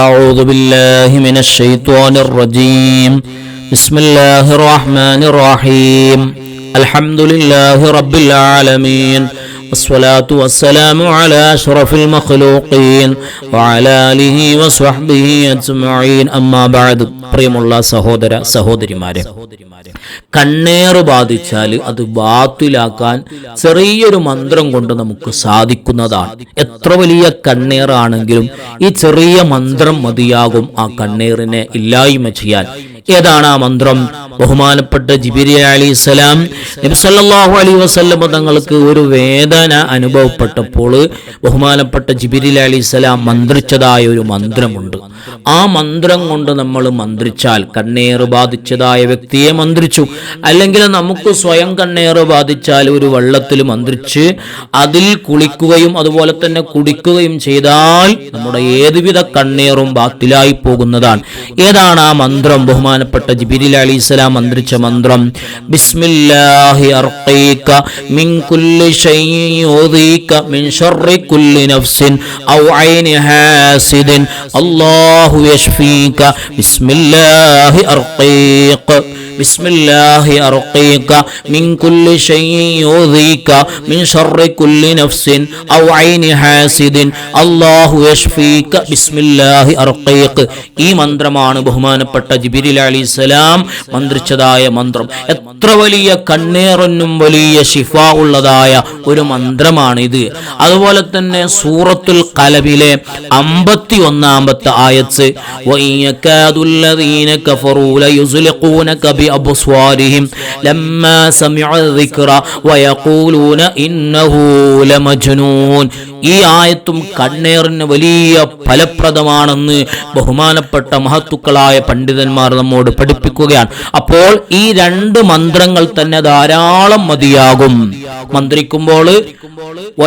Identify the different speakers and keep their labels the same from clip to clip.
Speaker 1: أعوذ بالله من الشيطان الرجيم بسم الله الرحمن الرحيم الحمد لله رب العالمين والصلاة والسلام على أشرف المخلوقين وعلى آله وصحبه أجمعين أما بعد പ്രിയമുള്ള സഹോദര സഹോദരിമാരെ, കണ്ണേറ് ബാധിച്ചാൽ അത് ബാത്തിലാക്കാൻ ചെറിയൊരു മന്ത്രം കൊണ്ട് നമുക്ക് സാധിക്കുന്നതാണ്. എത്ര വലിയ കണ്ണേറാണെങ്കിലും ഈ ചെറിയ മന്ത്രം മതിയാകും ആ കണ്ണേറിനെ ഇല്ലായ്മ ചെയ്യാൻ. ഏതാണ് ആ മന്ത്രം? ബഹുമാനപ്പെട്ട ജിബ്രീൽ അലൈഹിസ്സലാം നബി സല്ലല്ലാഹു അലൈഹി വസല്ലം തങ്ങൾക്ക് ഒരു വേദന അനുഭവപ്പെട്ടപ്പോൾ ബഹുമാനപ്പെട്ട ജിബ്രീൽ അലൈഹിസ്സലാം മന്ത്രിച്ചതായ ഒരു മന്ത്രമുണ്ട്. ആ മന്ത്രം കൊണ്ട് നമ്മൾ മന്ത്രിച്ചാൽ, കണ്ണേറ് ബാധിച്ചതായ വ്യക്തിയെ മന്ത്രിച്ചു, അല്ലെങ്കിൽ നമുക്ക് സ്വയം കണ്ണേറ് ബാധിച്ചാൽ ഒരു വെള്ളത്തിൽ മന്ത്രിച്ച് അതിൽ കുളിക്കുകയും അതുപോലെ തന്നെ കുടിക്കുകയും ചെയ്താൽ നമ്മുടെ ഏതുവിധ കണ്ണേറും ബാത്തിലായി പോകുന്നതാണ്. ഏതാണ് ആ മന്ത്രം? ബഹുമാനപ്പെട്ട ജിബ്രീൽ അലൈഹിസ്സലാം മന്ത്രിച്ച മന്ത്രം ബിസ്മില്ലാഹി അർഖീക മിൻ കുല്ലി ഷൈഇൻ യുദീക മിൻ ശർരി കുല്ലി നഫ്സിൻ ഔ ഐനി ഹാസിദിൻ അല്ലാഹു യശ്ഫീക ബിസ്മില്ലാഹി അർഖീക ബിസ്മില്ലാഹി അർഖീക മിൻ കുല്ലി ഷൈഇൻ യുദീക മിൻ ശർരി കുല്ലി നഫ്സിൻ ഔ ഐനി ഹാസിദിൻ അല്ലാഹു യശ്ഫീക ബിസ്മില്ലാഹി അർഖീക. ഈ മന്ത്രമാണ് ബഹുമാനപ്പെട്ട ജിബ്രീൽ അലൈഹിസ്സലാം മന്ത്രിച്ചതായ മന്ത്രം. എത്ര വലിയ കണ്ണേറിനും വലിയ ശിഫ ഉള്ളതായ ഒരു മന്ത്രമാണിത്. അതുപോലെ തന്നെ സൂറത്തുൽ ഖലമിലെ 51-ാമത്തെ ആയത്ത് വയകാദുല്ലദീന കഫറൂ ലയുസ്ലിഖൂനക ബിഅബ്സ്വാരിഹിം ലമ്മാ സമിഉ ദിക്റ വയഖൂലൂന ഇന്നഹു ലമജ്നൂൻ. ഈ ആയത്തും കണ്ണേറിന് വലിയ ഫലപ്രദമാണെന്ന് ബഹുമാനപ്പെട്ട മഹത്തുക്കളായ പണ്ഡിതന്മാർ നമ്മോട് പഠിപ്പിക്കുകയാണ്. അപ്പോൾ ഈ രണ്ട് മന്ത്രങ്ങൾ തന്നെ ധാരാളം മതിയാകും. മന്ത്രിക്കുമ്പോൾ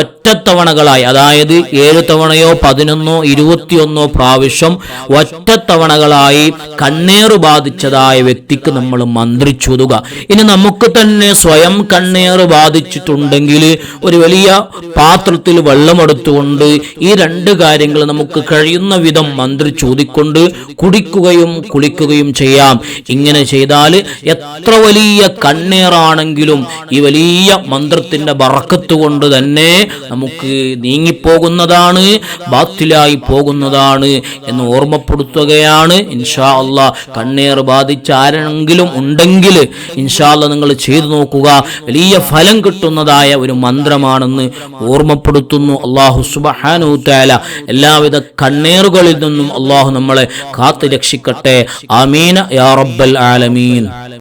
Speaker 1: ഒറ്റത്തവണകളായി, അതായത് 7 തവണയോ 11, 21 പ്രാവശ്യം ഒറ്റത്തവണകളായി കണ്ണേറ് ബാധിച്ചതായ വ്യക്തിക്ക് നമ്മൾ മന്ത്രിച്ചൊതുക. ഇനി നമുക്ക് തന്നെ സ്വയം കണ്ണേറ് ബാധിച്ചിട്ടുണ്ടെങ്കിൽ ഒരു വലിയ പാത്രത്തിൽ വെള്ളമെടുത്തുകൊണ്ട് ഈ രണ്ട് കാര്യങ്ങൾ നമുക്ക് കഴിയുന്ന വിധം മന്ത്രിച്ചോതിക്കൊണ്ട് കുടിക്കുകയും കുളിക്കുകയും ചെയ്യാം. ഇങ്ങനെ ചെയ്താൽ എത്ര വലിയ കണ്ണേറാണെങ്കിലും ഈ വലിയ മന്ത്രത്തിന്റെ ബറക്കത്ത് കൊണ്ട് തന്നെ നമുക്ക് നീങ്ങിപ്പോകുന്നതാണ്, ബാത്തിലായി പോകുന്നതാണ് എന്ന് ഓർമ്മപ്പെടുത്തുകയാണ്. ഇൻഷാ അല്ലാഹ് കണ്ണേറ് ബാധിച്ച ആരെങ്കിലും ഉണ്ടെങ്കിൽ ഇൻഷാ അല്ലാഹ് നിങ്ങൾ ചെയ്തു നോക്കുക. വലിയ ഫലം കിട്ടുന്നതായ ഒരു മന്ത്രമാണെന്ന് ഓർമ്മപ്പെടുത്തുന്നു. അല്ലാഹു സുബ്ഹാനഹു തആല എല്ലാവിധ കണ്ണേറുകളിൽ നിന്നും അല്ലാഹു നമ്മളെ കാത്തു രക്ഷിക്കട്ടെ. ആമീൻ യാ റബ്ബൽ ആലമീൻ.